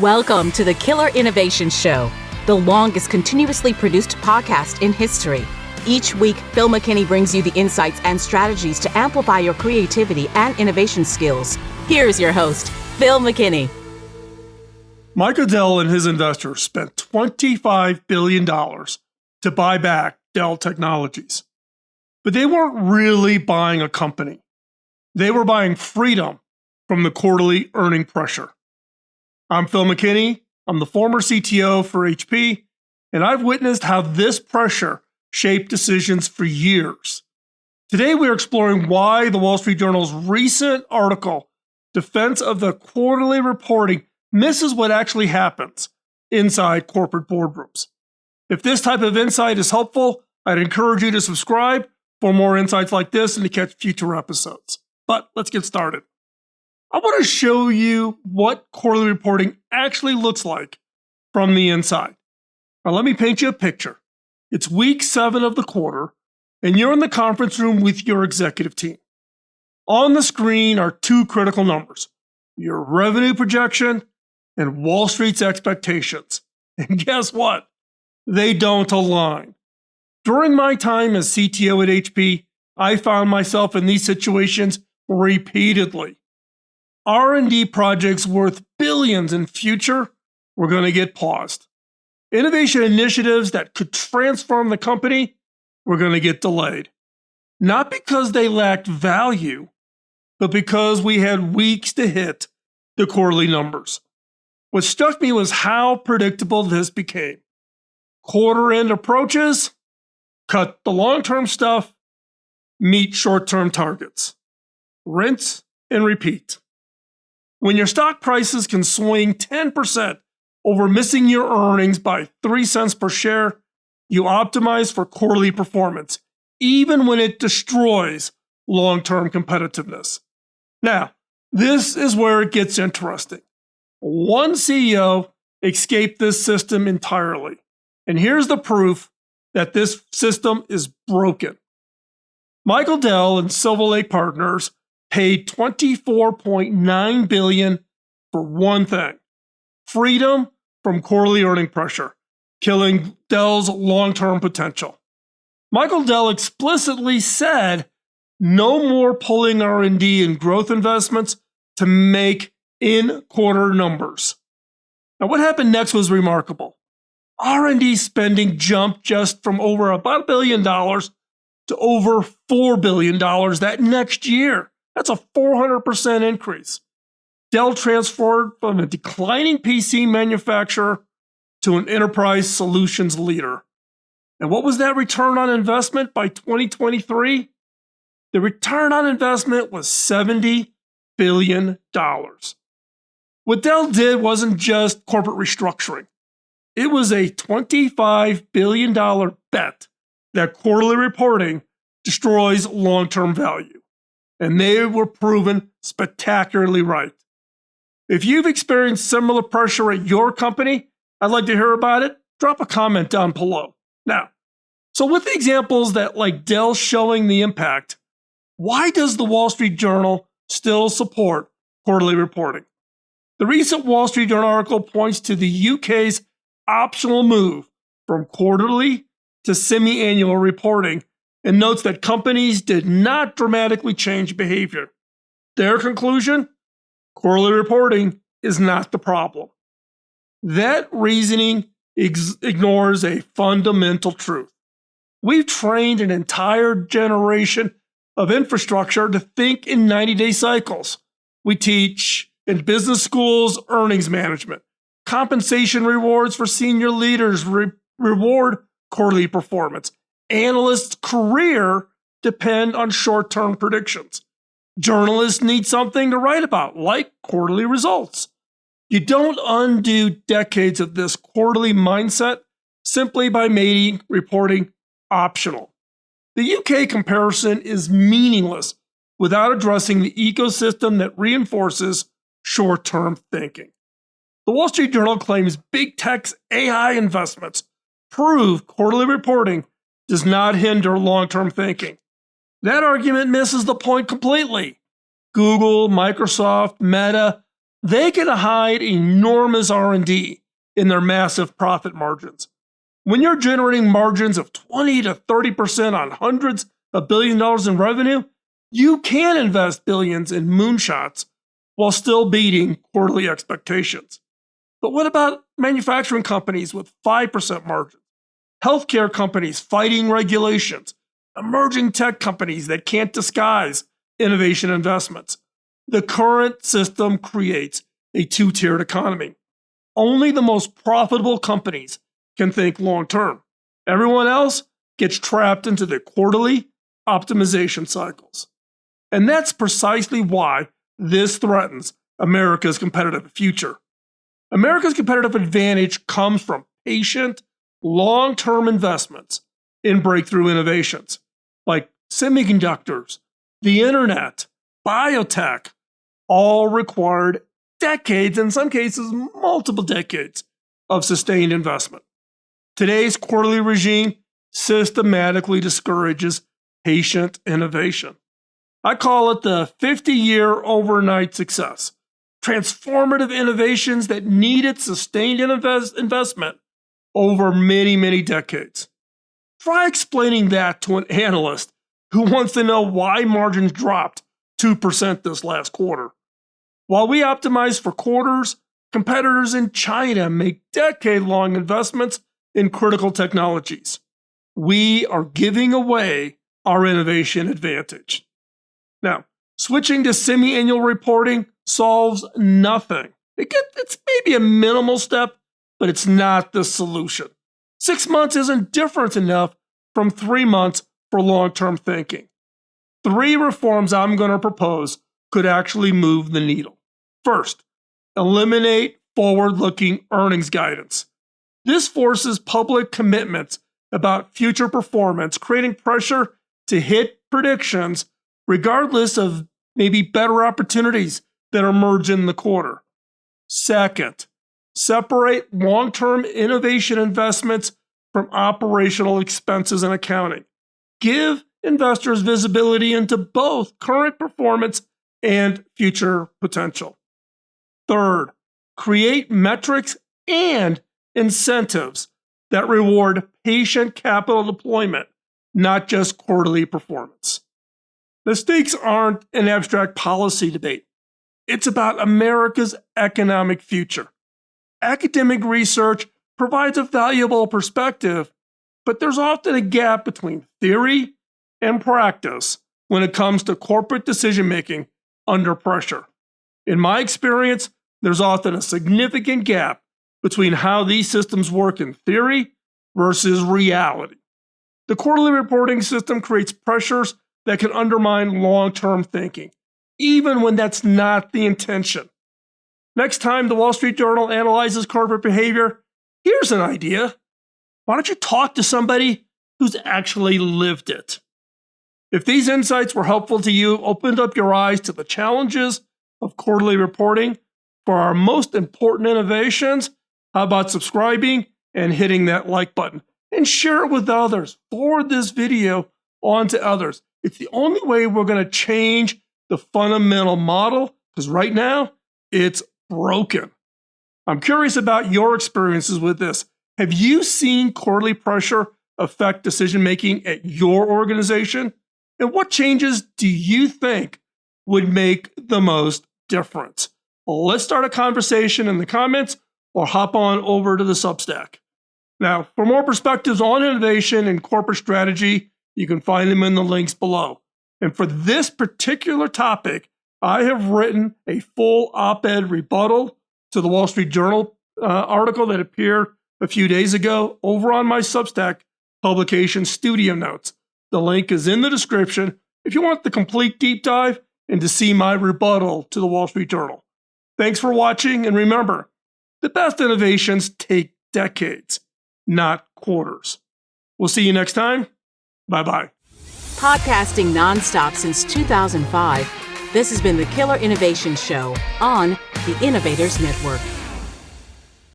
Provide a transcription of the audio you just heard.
Welcome to the Killer Innovation Show, the longest continuously produced podcast in history. Each week, Phil McKinney brings you the insights and strategies to amplify your creativity and innovation skills. Here's your host, Phil McKinney. Michael Dell and his investors spent $25 billion to buy back Dell Technologies. But they weren't really buying a company. They were buying freedom from the quarterly earning pressure. I'm Phil McKinney. I'm the former CTO for HP, and I've witnessed how this pressure shaped decisions for years. Today, we're exploring why the Wall Street Journal's recent article, Defense of the Quarterly Reporting, misses what actually happens inside corporate boardrooms. If this type of insight is helpful, I'd encourage you to subscribe for more insights like this and to catch future episodes. But let's get started. I want to show you what quarterly reporting actually looks like from the inside. Now, let me paint you a picture. It's week 7 of the quarter, and you're in the conference room with your executive team. On the screen are two critical numbers: your revenue projection and Wall Street's expectations. And guess what? They don't align. During my time as CTO at HP, I found myself in these situations repeatedly. R&D projects worth billions in future were going to get paused. Innovation initiatives that could transform the company were going to get delayed. Not because they lacked value, but because we had weeks to hit the quarterly numbers. What struck me was how predictable this became. Quarter end approaches, cut the long-term stuff, meet short-term targets. Rinse and repeat. When your stock prices can swing 10% over missing your earnings by 3 cents per share, you optimize for quarterly performance, even when it destroys long-term competitiveness. Now, this is where it gets interesting. One CEO escaped this system entirely. And here's the proof that this system is broken. Michael Dell and Silver Lake Partners paid $24.9 billion for one thing: freedom from quarterly earning pressure, killing Dell's long-term potential. Michael Dell explicitly said no more pulling R&D and growth investments to make in-quarter numbers. Now, what happened next was remarkable. R&D spending jumped just from over about $1 billion to over $4 billion that next year. That's a 400% increase. Dell transferred from a declining PC manufacturer to an enterprise solutions leader. And what was that return on investment by 2023? The return on investment was $70 billion. What Dell did wasn't just corporate restructuring. It was a $25 billion bet that quarterly reporting destroys long-term value. And they were proven spectacularly right. If you've experienced similar pressure at your company, I'd like to hear about it. Drop a comment down below. Now, so with the examples that like Dell showing the impact, why does the Wall Street Journal still support quarterly reporting? The recent Wall Street Journal article points to the UK's optional move from quarterly to semi-annual reporting and notes that companies did not dramatically change behavior. Their conclusion? Quarterly reporting is not the problem. That reasoning ignores a fundamental truth. We've trained an entire generation of infrastructure to think in 90-day cycles. We teach in business schools earnings management. Compensation rewards for senior leaders reward quarterly performance. Analysts' career depend on short-term predictions. Journalists need something to write about, like quarterly results. You don't undo decades of this quarterly mindset simply by making reporting optional. The UK comparison is meaningless without addressing the ecosystem that reinforces short-term thinking. The Wall Street Journal claims big tech's AI investments prove quarterly reporting does not hinder long-term thinking. That argument misses the point completely. Google, Microsoft, Meta, they can hide enormous R&D in their massive profit margins. When you're generating margins of 20 to 30% on hundreds of billion dollars in revenue, you can invest billions in moonshots while still beating quarterly expectations. But what about manufacturing companies with 5% margins? Healthcare companies fighting regulations, emerging tech companies that can't disguise innovation investments. The current system creates a two-tiered economy. Only the most profitable companies can think long-term. Everyone else gets trapped into the quarterly optimization cycles. And that's precisely why this threatens America's competitive future. America's competitive advantage comes from patient, long-term investments in breakthrough innovations like semiconductors, the internet, biotech, all required decades, in some cases multiple decades, of sustained investment. Today's quarterly regime systematically discourages patient innovation. I call it the 50-year overnight success. Transformative innovations that needed sustained investment over many, many decades. Try explaining that to an analyst who wants to know why margins dropped 2% this last quarter. While we optimize for quarters, competitors in China make decade-long investments in critical technologies. We are giving away our innovation advantage. Now, switching to semi-annual reporting solves nothing. It's maybe a minimal step, but it's not the solution. 6 months isn't different enough from 3 months for long-term thinking. 3 reforms I'm going to propose could actually move the needle. First, eliminate forward-looking earnings guidance. This forces public commitments about future performance, creating pressure to hit predictions regardless of maybe better opportunities that emerge in the quarter. Second, separate long-term innovation investments from operational expenses and accounting. Give investors visibility into both current performance and future potential. Third, create metrics and incentives that reward patient capital deployment, not just quarterly performance. The stakes aren't an abstract policy debate. It's about America's economic future. Academic research provides a valuable perspective, but there's often a gap between theory and practice when it comes to corporate decision-making under pressure. In my experience, there's often a significant gap between how these systems work in theory versus reality. The quarterly reporting system creates pressures that can undermine long-term thinking, even when that's not the intention. Next time the Wall Street Journal analyzes corporate behavior, here's an idea. Why don't you talk to somebody who's actually lived it? If these insights were helpful to you, opened up your eyes to the challenges of quarterly reporting for our most important innovations, how about subscribing and hitting that like button? And share it with others. Forward this video on to others. It's the only way we're going to change the fundamental model, because right now, it's broken. I'm curious about your experiences with this. Have you seen quarterly pressure affect decision-making at your organization? And what changes do you think would make the most difference? Well, let's start a conversation in the comments or hop on over to the Substack. Now, for more perspectives on innovation and corporate strategy, you can find them in the links below. And for this particular topic, I have written a full op-ed rebuttal to the Wall Street Journal article that appeared a few days ago over on my Substack publication Studio Notes. The link is in the description if you want the complete deep dive and to see my rebuttal to the Wall Street Journal. Thanks for watching, and remember, the best innovations take decades, not quarters. We'll see you next time. Bye-bye. Podcasting nonstop since 2005, this has been the Killer Innovation Show on the Innovators Network.